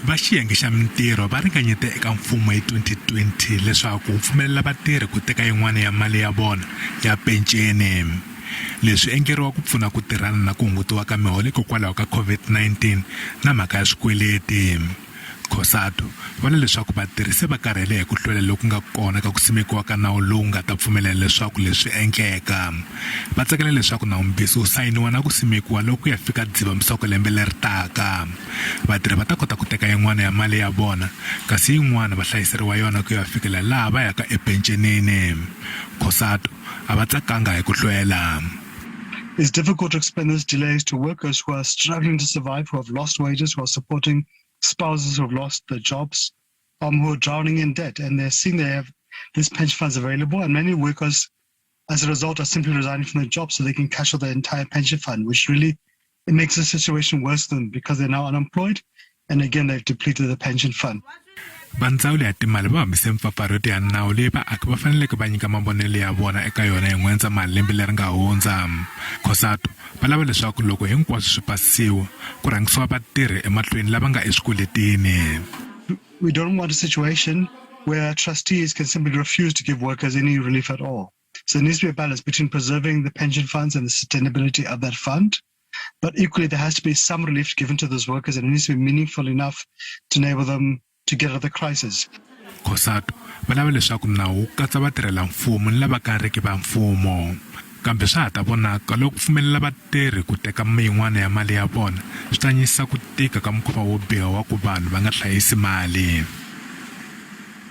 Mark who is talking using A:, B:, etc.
A: Va xiyenge xa mintirho va ringanyete eka mfumo hi 2020 leswaku wu pfumelela vatirhi ku teka yin'wana ya mali ya vona ya penceni. Leswi endleriwa ku pfuna ku tirhana na ku hungutiwa ka miholo hikokwalaho ka COVID-19 na mhaka ya swikweleti. Cosatu vona leswaku vatirhi se va karhele hi ku hlwela loku nga kona ka ku simekiwa ka nawu lowu nga ta pfumelela leswaku leswi endleka. Va tsakela leswaku Nawumbisi wu sayiniwa na ku simekiwa loko ya fika Dzivamisoko lembe leri taka. Vatirhi va ta kota ku teka yin'wana ya mali ya vona kasi yin'wana va hlayiseriwa yona ku ya fikela laha va yaka epencenini. Cosatu a va tsakanga hi ku hlwela.
B: It's difficult to explain these delays to workers who are struggling to survive, who have lost wages, who are supporting spouses who have lost their jobs, who are drowning in debt, and they're seeing they have these pension funds available, and many workers, as a result, are simply resigning from their jobs so they can cash out their entire pension fund, which really it makes the situation worse than because they're now unemployed, and again they've depleted the pension fund.
A: Vandzawulo ya timali va hambise mpfapfarhuto ya nawu leyi vaaki va faneleke va nyika mavonelo ya vona eka yona hi N'wendzamhala lembe leri nga hundza. Cosatu va lava leswaku loko hinkwaswo swi pasisiwa ku rhangisiwa vatirhi emahlweni lava nga eswikweletini.
B: We don't want a situation where trustees can simply refuse to give workers any relief at all. So there needs to be a balance between preserving the pension funds and the sustainability of that fund. But equally, there has to be some relief given to those workers, and it needs to be meaningful enough to enable them to get out of the crisis.
A: Cosatu va lava leswaku nawu wu katsa vatirhela mfumo ni lava ka riki va mfumo. Kambe swa ha ta vonaka loko pfumelela vatirhi ku teka yin'wana ya mali ya vona swi ta nyisa ku tika ka mukhuva wo biha wa ku vanhu va nga hlayisi mali.